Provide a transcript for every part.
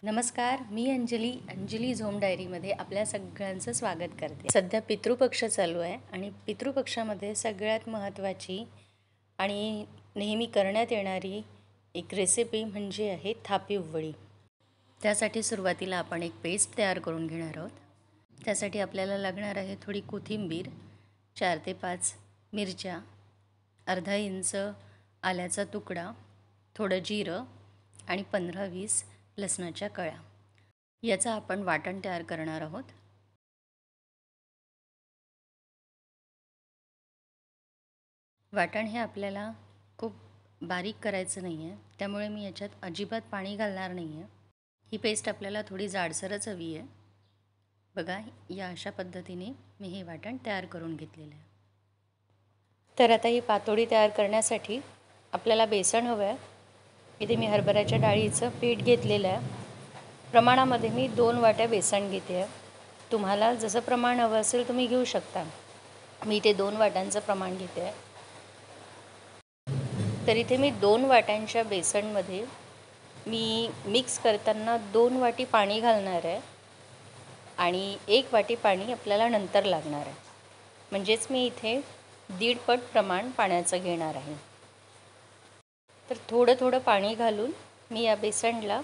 नमस्कार, मी अंजली होम डायरीमध्ये आपल्या सगळ्यांचं स्वागत करते। सध्या पितृपक्ष चालू आहे आणि पितृपक्षामध्ये सगळ्यात महत्त्वाची आणि नेहमी करण्यात येणारी एक रेसिपी म्हणजे आहे थापी वडी। त्यासाठी सुरुवातीला आपण एक पेस्ट तयार करून घेणार आहोत। त्यासाठी आपल्याला लागणार आहे थोडी कोथिंबीर, 4 ते 5 मिरच्या, अर्धा इंच आल्याचा तुकडा, थोडं जिरं आणि 15-20 लसणाच्या कळ्या। याचा आपण वाटण तयार करणार आहोत। वाटण हे आपल्याला खूप बारीक करायचं नाही आहे, त्यामुळे मी याच्यात अजिबात पाणी घालणार नाही आहे। ही पेस्ट आपल्याला थोडी जाडसरच हवी आहे। बघा, या अशा पद्धतीने मी हे वाटण तयार करून घेतलेलं आहे। तर आता ही पातोडी तयार करण्यासाठी आपल्याला बेसन हवं आहे। इथे मी हरभऱ्याच्या डाळीचं पीठ घेतलेलं आहे। प्रमाणामध्ये मी 2 वाट्या बेसन घेते आहे। तुम्हाला जसं प्रमाण हवं असेल तुम्ही घेऊ शकता। मी इथे 2 वाट्यांचं प्रमाण घेते आहे। तर इथे मी 2 वाट्यांच्या बेसनमध्ये मी मिक्स करताना 2 वाटी पाणी घालणार आहे आणि 1 वाटी पाणी आपल्याला नंतर लागणार आहे। म्हणजेच मी इथे 1.5 पट प्रमाण पाण्याचं घेणार आहे। तर थोडं थोडं पाणी घालून मी या बेसनला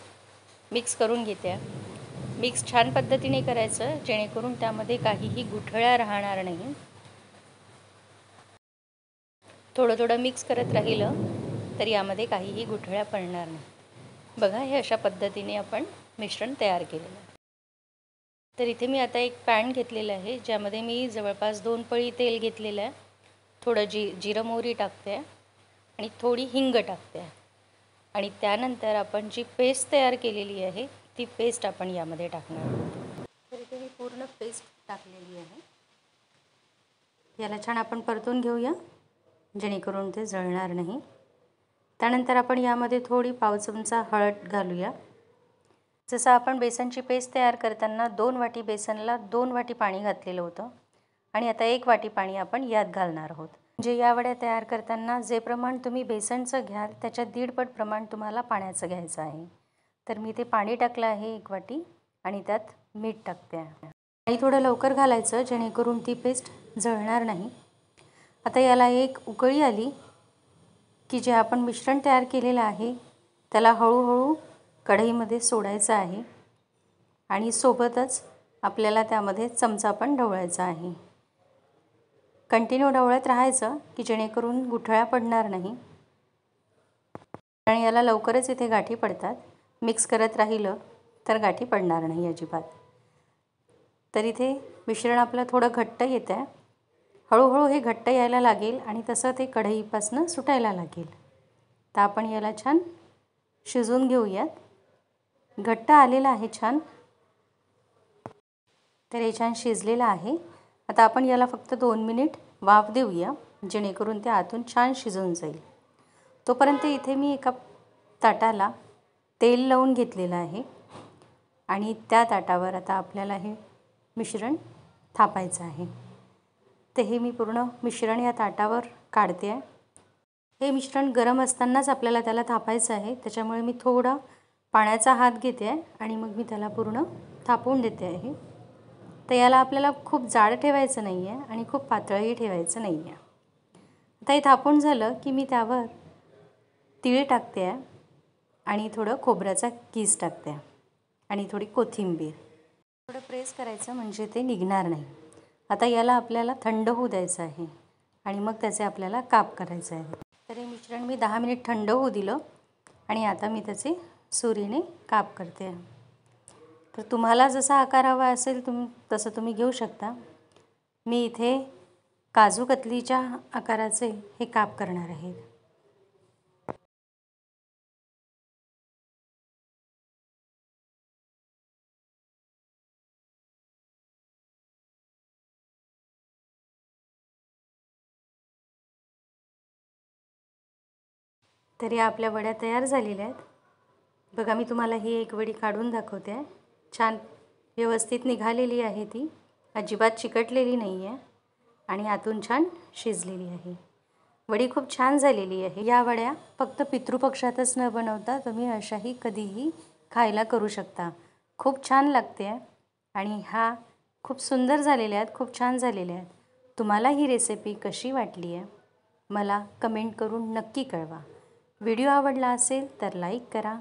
मिक्स करून घेते आहे। मिक्स छान पद्धतीने करायचं, जेणेकरून त्यामध्ये काहीही गुठळ्या राहणार नाही। थोडं थोडं मिक्स करत राहिलं तर यामध्ये काहीही गुठळ्या पडणार नाही। बघा, हे अशा पद्धतीने आपण मिश्रण तयार केलेलं आहे। तर इथे मी आता एक पॅन घेतलेलं आहे, ज्यामध्ये मी जवळपास 2 पळी तेल घेतलेलं आहे। थोडं जिरं मोहरी टाकते आणि थोडी हिंग टाकते आणि त्यानंतर आपण जी पेस्ट तयार केलेली आहे ती पेस्ट आपण यामध्ये टाकणार आहोत। तर इथे मी पूर्ण पेस्ट टाकलेली आहे। याला छान आपण परतून घेऊया, जेणेकरून ते जळणार नाही। त्यानंतर आपण यामध्ये थोडी पाव चमचा हळद घालूया। जसं आपण बेसनची पेस्ट तयार करताना 2 वाटी बेसनला 2 वाटी पाणी घातलेलं होतं आणि आता 1 वाटी पाणी आपण यात घालणार आहोत। म्हणजे या वड्या तयार करताना जे प्रमाण तुम्ही बेसनचं घ्याल त्याच्या 1.5 पट प्रमाण तुम्हाला पाण्याचं घ्यायचं आहे। तर मी ते पाणी टाकलं आहे 1 वाटी आणि त्यात मीठ टाकते आहे आणि थोडं लवकर घालायचं, जेणेकरून ती पेस्ट जळणार नाही। आता याला एक उकळी आली की जे आपण मिश्रण तयार केलेलं आहे त्याला हळूहळू कढईमध्ये सोडायचं आहे आणि सोबतच आपल्याला त्यामध्ये चमचा पण ढवळायचा आहे। कंटिन्यू ढवळत राहायचं की जेणेकरून गुठळ्या पडणार नाही आणि याला लवकरच इथे गाठी पडतात। मिक्स करत राहिलं तर गाठी पडणार नाही अजिबात। तर इथे मिश्रण आपलं थोडं घट्ट येतं आहे। हळूहळू हे घट्ट यायला लागेल आणि तसं ते कढईपासून सुटायला लागेल। तर आपण याला छान शिजवून घेऊयात। घट्ट आलेलं आहे छान। तर हे छान शिजलेलं आहे। आता आपण याला फक्त 2 मिनिट वाफ देऊया, जेणेकरून ते आतून छान शिजून जाईल। तोपर्यंत इथे मी एका ताटाला तेल लावून घेतलेलं आहे आणि त्या ताटावर आता आपल्याला हे मिश्रण थापायचं आहे। तर हे मी पूर्ण मिश्रण या ताटावर काढते आहे। हे मिश्रण गरम असतानाच आपल्याला त्याला थापायचं आहे, त्याच्यामुळे मी थोडा पाण्याचा हात घेते आहे आणि मग मी त्याला पूर्ण थापून देते आहे। तर याला आपल्याला खूप जाड ठेवायचं नाही आहे आणि खूप पातळही ठेवायचं नाही आहे। आता हे थापून झालं की मी त्यावर तीळ टाकते आहे आणि थोडं खोबऱ्याचा कीस टाकते आहे आणि थोडी कोथिंबीर। थोडं प्रेस करायचं म्हणजे ते निघणार नाही। आता याला आपल्याला थंड होऊ द्यायचं आहे आणि मग त्याचे आपल्याला काप करायचे आहे। तर हे मिश्रण मी 10 मिनिट थंड होऊ दिलं आणि आता मी त्याचे सुरीने काप करते आहे। तर तुम्हाला जसा आकार हवा असेल तसं तुम्ही घेऊ शकता। मी इथे काजू कतलीच्या आकाराचे हे काप करणार आहे। तर या आपल्या वड्या तयार झालेल्या आहेत। बघा, मी तुम्हाला ही एक वडी काढून दाखवते आहे। छान व्यवस्थित निघालेली आहे ती, अजिबात चिकटलेली नाही आहे आणि आतून छान शिजलेली आहे। वडी खूप छान झालेली आहे। या वड्या फक्त पितृपक्षातच न बनवता तुम्ही अशाही कधीही खायला करू शकता. खूप छान लागते आहे आणि हा खूप सुंदर झालेल्या आहेत, खूप छान झालेल्या आहेत. तुम्हाला ही रेसिपी कशी वाटली आहे मला कमेंट करून नक्की कळवा. व्हिडिओ आवडला असेल तर लाईक करा,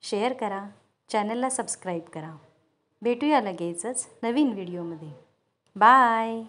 शेअर करा, चॅनलला सबस्क्राईब करा. भेटूया लगेचच नवीन व्हिडिओमध्ये. बाय.